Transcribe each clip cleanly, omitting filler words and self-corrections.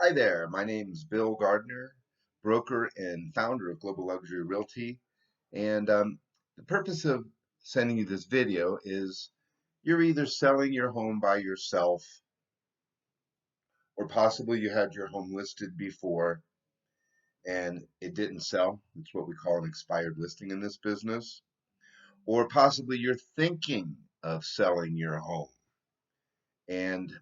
Hi there, my name is Bill Gardner, broker and founder of Global Luxury Realty. And the purpose of sending you this video is you're either selling your home by yourself or possibly you had your home listed before and it didn't sell. It's what we call an expired listing in this business. Or possibly you're thinking of selling your home and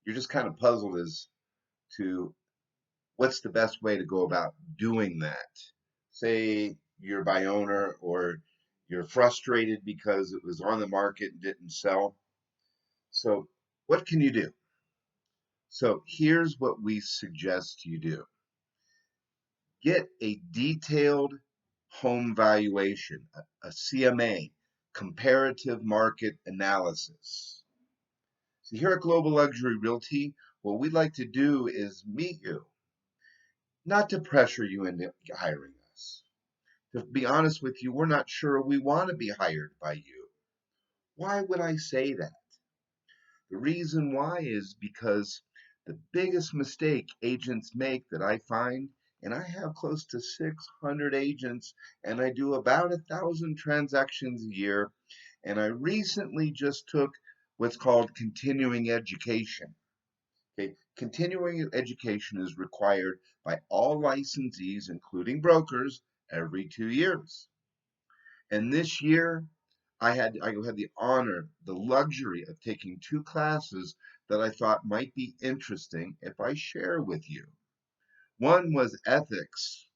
you're just kind of puzzled as to what's the best way to go about doing that? Say you're by owner or you're frustrated because it was on the market and didn't sell. So, what can you do? So, here's what we suggest you do: get a detailed home valuation, a CMA, comparative market analysis. So, here at Global Luxury Realty, what we'd like to do is meet you, not to pressure you into hiring us. To be honest with you, we're not sure we want to be hired by you. Why would I say that? The reason why is because the biggest mistake agents make that I find, and I have close to 600 agents, and I do about 1,000 transactions a year, and I recently just took what's called continuing education. Okay, continuing education is required by all licensees, including brokers, every 2 years. And this year, I had the honor, the luxury of taking two classes that I thought might be interesting if I share with you. One was ethics,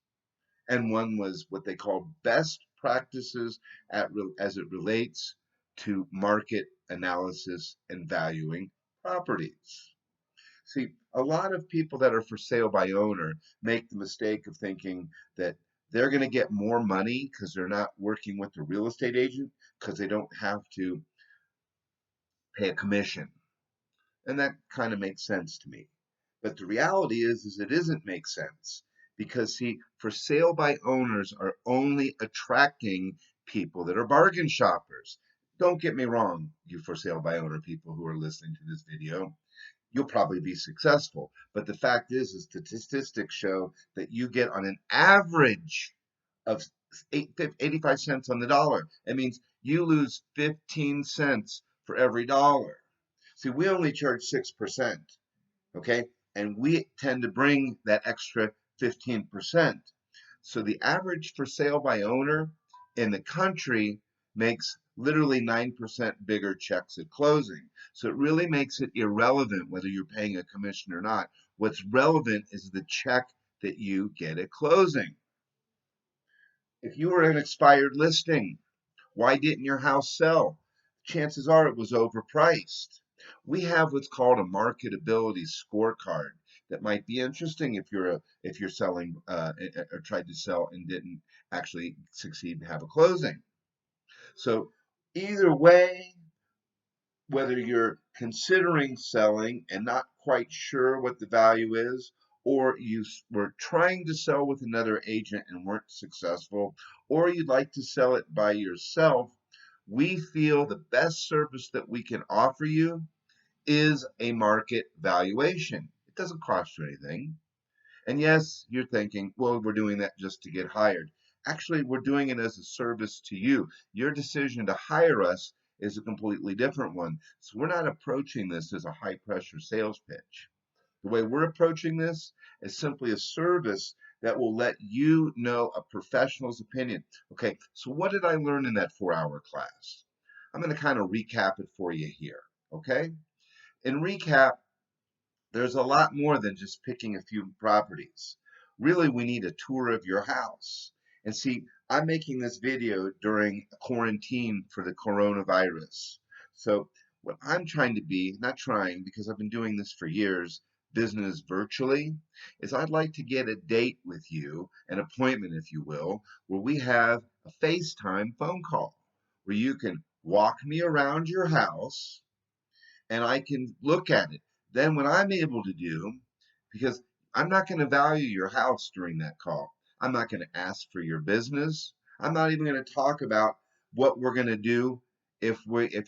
and one was what they call best practices as it relates to market analysis and valuing properties. See, a lot of people that are for sale by owner make the mistake of thinking that they're going to get more money because they're not working with the real estate agent because they don't have to pay a commission. And that kind of makes sense to me. But the reality is it doesn't make sense because see, for sale by owners are only attracting people that are bargain shoppers. Don't get me wrong, you for sale by owner people who are listening to this video, you'll probably be successful. But the fact is the statistics show that you get on an average of 85 cents on the dollar. It means you lose 15 cents for every dollar. See, we only charge 6%, okay? And we tend to bring that extra 15%. So the average for sale by owner in the country makes literally 9% bigger checks at closing. So it really makes it irrelevant whether you're paying a commission or not. What's relevant is the check that you get at closing. If you were an expired listing, why didn't your house sell? Chances are it was overpriced. We have what's called a marketability scorecard that might be interesting if you're selling or tried to sell and didn't actually succeed and have a closing. So either way, whether you're considering selling and not quite sure what the value is, or you were trying to sell with another agent and weren't successful, or you'd like to sell it by yourself, we feel the best service that we can offer you is a market valuation. It doesn't cost you anything. And yes, you're thinking, well, we're doing that just to get hired. Actually, we're doing it as a service to you. Your decision to hire us is a completely different one. So we're not approaching this as a high pressure sales pitch. The way we're approaching this is simply a service that will let you know a professional's opinion. Okay, so what did I learn in that 4 hour class? I'm going to kind of recap it for you here. Okay, in recap, there's a lot more than just picking a few properties. Really, we need a tour of your house. And see, I'm making this video during quarantine for the coronavirus. So, what I'm trying to be, not trying because I've been doing this for years, business virtually, is I'd like to get a date with you, an appointment, if you will, where we have a FaceTime phone call where you can walk me around your house and I can look at it. Then what I'm able to do, because I'm not going to value your house during that call. I'm not going to ask for your business. I'm not even going to talk about what we're going to do if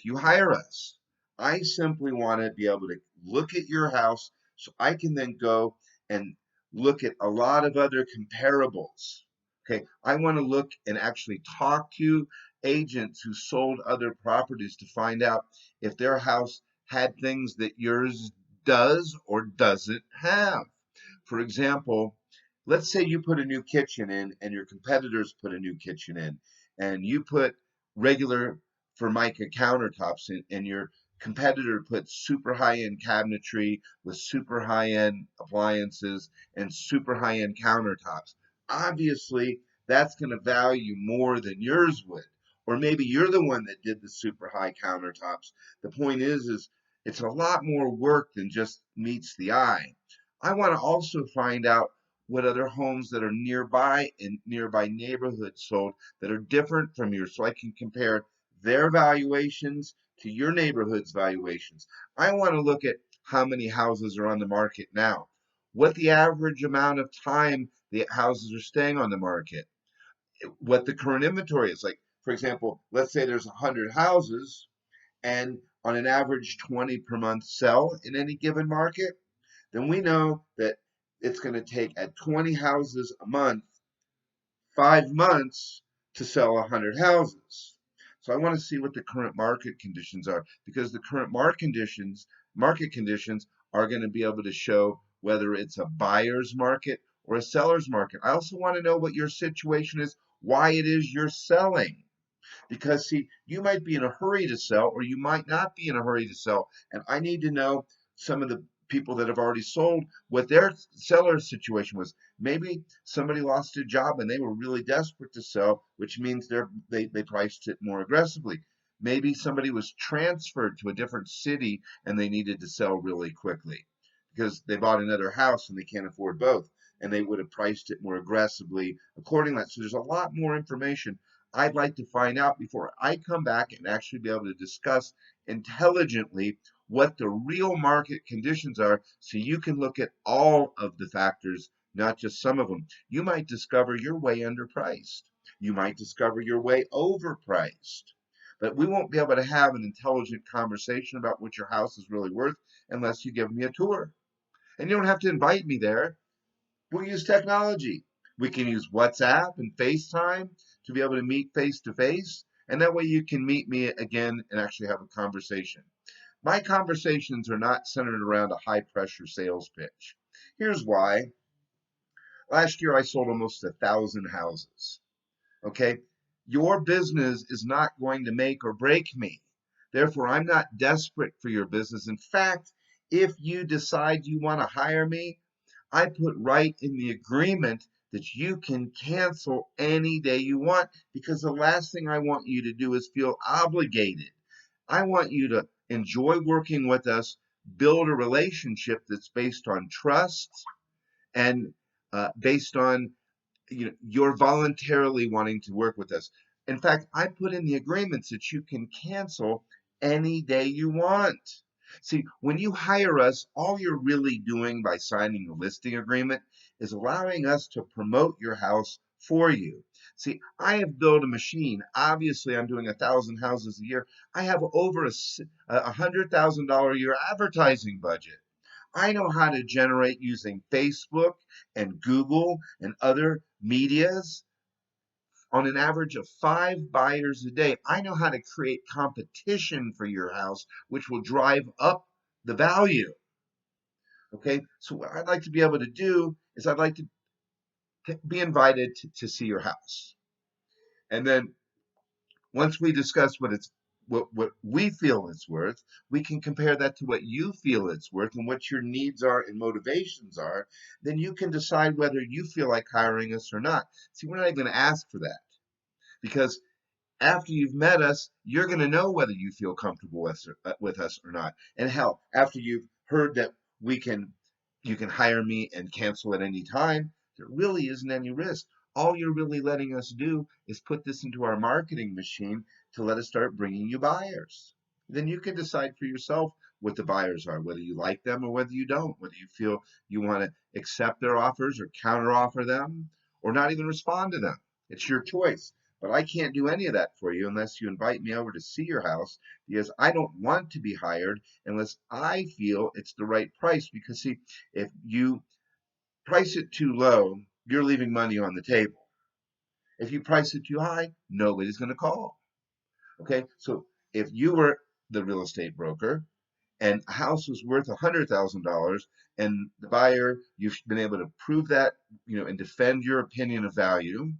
you hire us. I simply want to be able to look at your house, So I can then go and look at a lot of other comparables. Okay, I want to look and actually talk to agents who sold other properties to find out if their house had things that yours does or doesn't have. For example, let's say you put a new kitchen in and your competitors put a new kitchen in, and you put regular Formica countertops in, and your competitor put super high-end cabinetry with super high-end appliances and super high-end countertops. Obviously, that's going to value more than yours would. Or maybe you're the one that did the super high countertops. The point is it's a lot more work than just meets the eye. I want to also find out what other homes that are nearby in nearby neighborhoods sold that are different from yours, so I can compare their valuations to your neighborhood's valuations. I want to look at how many houses are on the market now, what the average amount of time the houses are staying on the market, what the current inventory is. Like, for example, let's say there's 100 houses and on an average 20 per month sell in any given market, then we know that it's going to take at 20 houses a month, 5 months to sell 100 houses. So I want to see what the current market conditions are, because the current market conditions are going to be able to show whether it's a buyer's market or a seller's market. I also want to know what your situation is, why it is you're selling. Because, see, you might be in a hurry to sell, or you might not be in a hurry to sell. And I need to know some of the people that have already sold what their seller situation was. Maybe somebody lost a job and they were really desperate to sell, which means they priced it more aggressively. Maybe somebody was transferred to a different city and they needed to sell really quickly because they bought another house and they can't afford both. And they would have priced it more aggressively accordingly. So there's a lot more information I'd like to find out before I come back and actually be able to discuss intelligently what the real market conditions are, so you can look at all of the factors, not just some of them. You might discover you're way underpriced. You might discover you're way overpriced. But we won't be able to have an intelligent conversation about what your house is really worth unless you give me a tour. And you don't have to invite me there. We'll use technology. We can use WhatsApp and FaceTime to be able to meet face to face. And that way you can meet me again and actually have a conversation. My conversations are not centered around a high pressure sales pitch. Here's why. Last year I sold almost 1,000 houses. Okay. Your business is not going to make or break me. Therefore, I'm not desperate for your business. In fact, if you decide you want to hire me, I put right in the agreement that you can cancel any day you want, because the last thing I want you to do is feel obligated. I want you to enjoy working with us, build a relationship that's based on trust and based on you're voluntarily wanting to work with us. In fact, I put in the agreements that you can cancel any day you want. See, when you hire us, all you're really doing by signing the listing agreement is allowing us to promote your house for you. See, I have built a machine. Obviously, I'm doing 1,000 houses a year. I have over a $100,000 a year advertising budget. I know how to generate using Facebook and Google and other medias on an average of 5 buyers a day. I know how to create competition for your house, which will drive up the value. Okay, so what I'd like to be able to do is I'd like to be invited to see your house. And then once we discuss what we feel it's worth, we can compare that to what you feel it's worth and what your needs are and motivations are. Then you can decide whether you feel like hiring us or not. See, we're not even going to ask for that, because after you've met us, you're going to know whether you feel comfortable with us or not. And hell, after you've heard that you can hire me and cancel at any time, there really isn't any risk. All you're really letting us do is put this into our marketing machine to let us start bringing you buyers. Then you can decide for yourself what the buyers are, whether you like them or whether you don't, whether you feel you want to accept their offers or counteroffer them or not even respond to them. It's your choice. But I can't do any of that for you unless you invite me over to see your house, because I don't want to be hired unless I feel it's the right price. Because, see, if you price it too low, you're leaving money on the table. If you price it too high, nobody's going to call. Okay, so if you were the real estate broker and a house was worth $100,000, and the buyer, you've been able to prove that, and defend your opinion of value,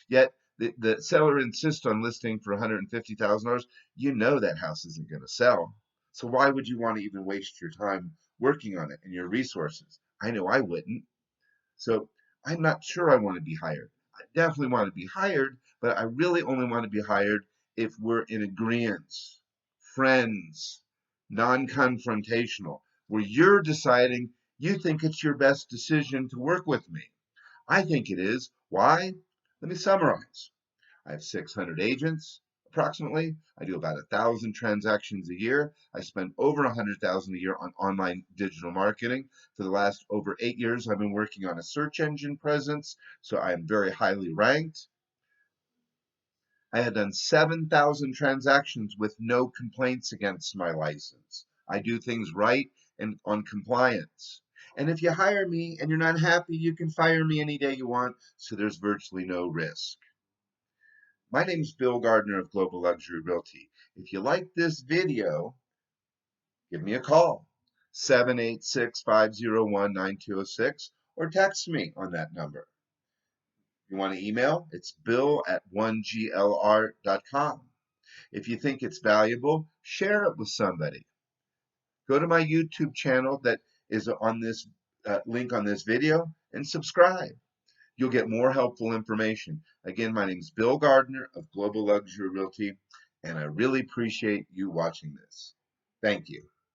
yet the seller insists on listing for $150,000, that house isn't going to sell. So why would you want to even waste your time working on it and your resources? I know I wouldn't. So I'm not sure I want to be hired. I definitely want to be hired, but I really only want to be hired if we're in agreement, friends, non-confrontational, where you're deciding you think it's your best decision to work with me. I think it is. Why? Let me summarize. I have 600 agents approximately. I do about 1,000 transactions a year. I spend over 100,000 a year on online digital marketing. For the last over 8 years, I've been working on a search engine presence, so I am very highly ranked. I had done 7,000 transactions with no complaints against my license. I do things right and on compliance. And if you hire me and you're not happy, you can fire me any day you want, so there's virtually no risk. My name is Bill Gardner of Global Luxury Realty. If you like this video, give me a call, 786-501-9206, or text me on that number. If you want to email, it's bill@1glr.com. If you think it's valuable, share it with somebody. Go to my YouTube channel that is on this link on this video and subscribe. You'll get more helpful information. Again, my name is Bill Gardner of Global Luxury Realty, and I really appreciate you watching this. Thank you.